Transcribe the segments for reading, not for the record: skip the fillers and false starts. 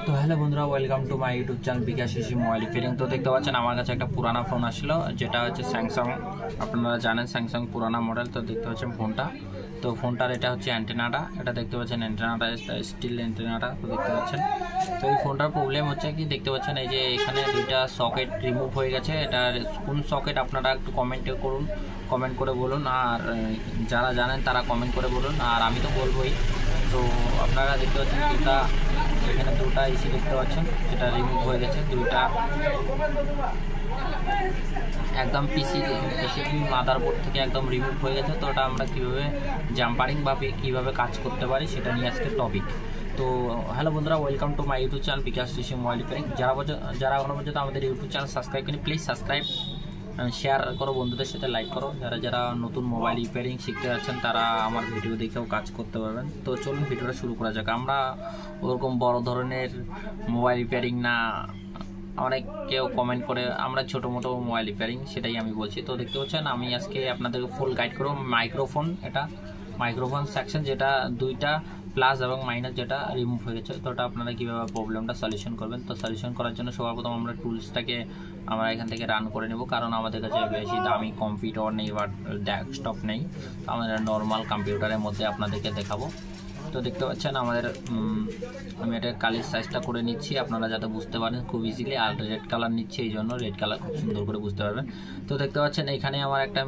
তো হ্যালো বন্ধুরা, welcome to my YouTube channel Bikash Shishi mobile repairing. তো দেখতে পাচ্ছেন আমার কাছে একটা পুরানা ফোন আসলো, যেটা হচ্ছে স্যামসাং। আপনারা জানেন স্যামসাং পুরানা মডেল। তো দেখতে পাচ্ছেন ফোনটা, তো ফোনটার এটা হচ্ছে অ্যান্টেনাটা, এটা দেখতে পাচ্ছেন অ্যান্টেনাটা স্টিল অ্যান্টেনাটা। তো দেখতে পাচ্ছেন, তো এই ফোনটার প্রবলেম হচ্ছে কি, দেখতে পাচ্ছেন এই যে এখানে দুইটা সকেট রিমুভ হয়ে গেছে। এটার কোন সকেট আপনারা একটু কমেন্ট করে বলুন, আর যারা জানেন তারা কমেন্ট করে বলুন, আর আমি তো বলবোই। তো আপনারা দেখতে পাচ্ছেন এখানে দুটা ইসি দেখতে পাচ্ছেন, যেটা রিমুভ হয়ে গেছে দুইটা, একদম পিসিবি মাদারবোর্ড থেকে একদম রিমুভ হয়ে গেছে। তো ওটা আমরা কীভাবে জাম্পারিং বা কীভাবে কাজ করতে পারি সেটা নিয়ে আজকে টপিক। তো হ্যালো বন্ধুরা, welcome to my YouTube channel Bikash Shishi mobile repairing. যারা এখনো পর্যন্ত আমাদের ইউটিউব চ্যানেল সাবস্ক্রাইব করেন, প্লিজ সাবস্ক্রাইব, শেয়ার করো, বন্ধুদের সাথে লাইক করো। যারা নতুন মোবাইল রিপেয়ারিং শিখতে যাচ্ছেন তারা আমার ভিডিও দেখেও কাজ করতে পারবেন। তো চলুন ভিডিওটা শুরু করা যাক। আমরা ওরকম বড় ধরনের মোবাইল রিপেয়ারিং না, অনেক কেউ কমেন্ট করে আমরা ছোটো মোটো মোবাইল রিপেয়ারিং, সেটাই আমি বলছি। তো দেখতে পাচ্ছেন আমি আজকে আপনাদেরকে ফুল গাইড করবো। মাইক্রোফোন, এটা মাইক্রোফোন সেকশন, যেটা দুইটা প্লাস এবং মাইনাস যেটা রিমুভ হয়ে গেছে। তো ওটা আপনারা কীভাবে প্রবলেমটা সলিউশন করবেন। তো সলিউশন করার জন্য সর্বপ্রথম আমরা টুলসটাকে আমরা এখান থেকে রান করে নেব, কারণ আমাদের কাছে বেশি দামি কম্পিউটার নেই বা ডেস্কটপ নেই। আমাদের নর্মাল কম্পিউটারের মধ্যে আপনাদেরকে দেখাবো। তো দেখতে পাচ্ছেন আমাদের আমি এটা কালির সাইজটা করে নিচ্ছি, আপনারা যাতে বুঝতে পারেন খুব ইজিলি। আর রেড কালার নিচ্ছি, এই জন্য রেড কালার খুব সুন্দর করে বুঝতে পারবেন। তো দেখতে পাচ্ছেন এখানে আমার একটা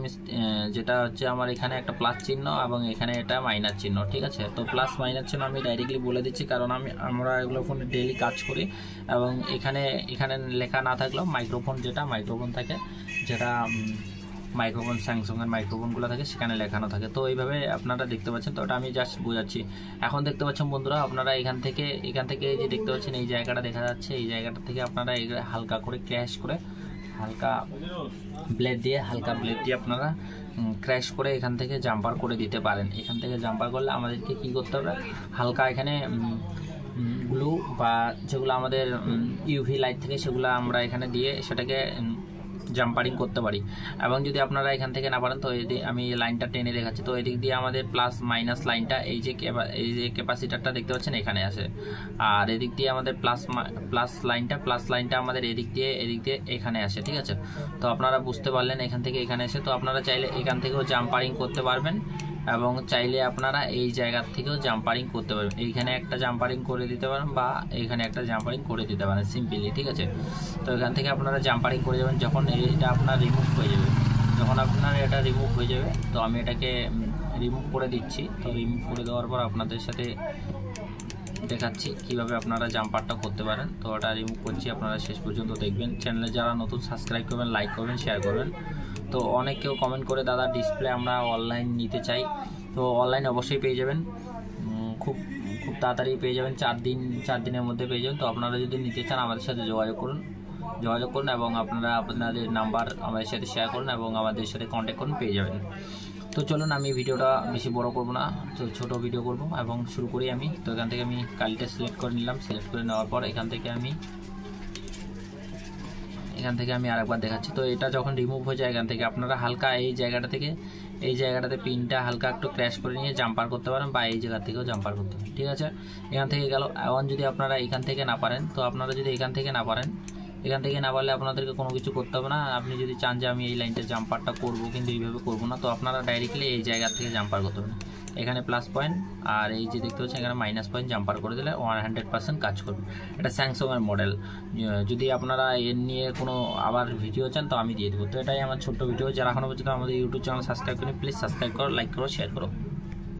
যেটা হচ্ছে আমার এখানে একটা প্লাস চিহ্ন এবং এখানে এটা মাইনাস চিহ্ন, ঠিক আছে। তো প্লাস মাইনাস চিহ্ন আমি ডাইরেক্টলি বলে দিচ্ছি, কারণ আমরা এগুলো ফোনে ডেইলি কাজ করি। এবং এখানে লেখা না থাকলেও মাইক্রোফোন থাকে, যেটা মাইক্রোফোন স্যামসাংয়ের মাইক্রোফোনগুলো থাকে, সেখানে লেখানো থাকে। তো এইভাবে আপনারা দেখতে পাচ্ছেন। তো ওটা আমি জাস্ট বোঝাচ্ছি। এখন দেখতে পাচ্ছেন বন্ধুরা, আপনারা এখান থেকে এই যে দেখতে পাচ্ছেন এই জায়গাটা দেখা যাচ্ছে, এই জায়গাটা থেকে আপনারা হালকা করে ক্র্যাশ করে হালকা ব্লেড দিয়ে আপনারা ক্র্যাশ করে এখান থেকে জাম্পার করে দিতে পারেন। এখান থেকে জাম্পার করলে আমাদেরকে কি করতে হবে, হালকা এখানে গ্লু বা যেগুলো আমাদের ইউভি লাইট থেকে সেগুলো আমরা এখানে দিয়ে সেটাকে জাম্পারিং করতে পারি। এবং যদি আপনারা এখান থেকে না পারেন, তো আমি লাইনটা টেনে দেখাচ্ছি। তো এদিক দিয়ে আমাদের প্লাস মাইনাস লাইনটা এই যে ক্যাপাসিটারটা দেখতে পাচ্ছেন এখানে আসে, আর এদিক দিয়ে আমাদের প্লাস লাইনটা আমাদের এদিক দিয়ে এখানে আসে, ঠিক আছে। তো আপনারা বুঝতে পারলেন এখান থেকে এখানে এসে। তো আপনারা চাইলে এখান থেকেও জাম্পারিং করতে পারবেন, এবং চাইলে আপনারা এই জায়গার থেকেও জাম্পারিং করতে পারবেন। এইখানে একটা জাম্পারিং করে দিতে পারেন বা এইখানে একটা জাম্পারিং করে দিতে পারেন সিম্পলি, ঠিক আছে। তো এখান থেকে আপনারা জাম্পারিং করে যাবেন যখন এটা আপনার রিমুভ হয়ে যাবে। তো আমি এটাকে রিমুভ করে দিচ্ছি। তো রিমুভ করে দেওয়ার পর আপনাদের সাথে দেখাচ্ছি কিভাবে আপনারা জাম্পারটা করতে পারেন। তো ওটা রিমুভ করছি, আপনারা শেষ পর্যন্ত দেখবেন। চ্যানেলে যারা নতুন সাবস্ক্রাইব করবেন, লাইক করবেন, শেয়ার করবেন। তো অনেক কেউ কমেন্ট করে দাদা ডিসপ্লে আমরা অনলাইন নিতে চাই। তো অনলাইন অবশ্যই পেয়ে যাবেন, খুব তাড়াতাড়ি পেয়ে যাবেন, 4 দিনের মধ্যে পেয়ে যাবেন। তো আপনারা যদি নিতে চান আমাদের সাথে যোগাযোগ করুন এবং আপনারা আপনাদের নাম্বার আমাদের সাথে শেয়ার করুন এবং আমাদের সাথে কন্ট্যাক্ট করুন, পেয়ে যাবেন। তো চলুন আমি ভিডিওটা বেশি বড় করব না, তো ছোট ভিডিও করব এবং শুরু করি আমি। তো এখান থেকে আমি কালিটা সিলেক্ট করে নিলাম। সিলেক্ট করে নেওয়ার পর এখান থেকে আমি আরেকবার দেখাচ্ছি। তো এটা যখন রিমুভ হয়ে যায়, এখান থেকে আপনারা হালকা এই জায়গাটাতে পিনটা হালকা একটু ক্র্যাশ করে নিয়ে জাম্পার করতে পারেন, বা এই জায়গা থেকেও জাম্পার করতে পারেন, ঠিক আছে। এখান থেকে গেল। এখন যদি আপনারা এখান থেকে না পারেন, তো আপনারা যদি এখান থেকে না পারলে আপনাদেরকে কোনো কিছু করতে হবে না। আপনি যদি চান যে আমি এই লাইনটা জাম্পারটা করবো, কিন্তু এইভাবে করবো না, তো আপনারা ডাইরেক্টলি এই জায়গা থেকে জাম্পার করতে পারেন। এখানে প্লাস পয়েন্ট আর এই যে দেখতে পাচ্ছেন এখানে মাইনাস পয়েন্ট জাম্পার করে দিলে 100% কাজ করবে। এটা স্যামসাংয়ের মডেল। যদি আপনারা এর নিয়ে কোনো আবার ভিডিও চান তো আমি দিয়ে দেবো। তো এটাই আমার ছোট্ট ভিডিও। যারা এখনো পর্যন্ত আমাদের ইউটিউব চ্যানেল সাবস্ক্রাইব করেন, প্লিজ সাবস্ক্রাইব করো, লাইক করো, শেয়ার করো।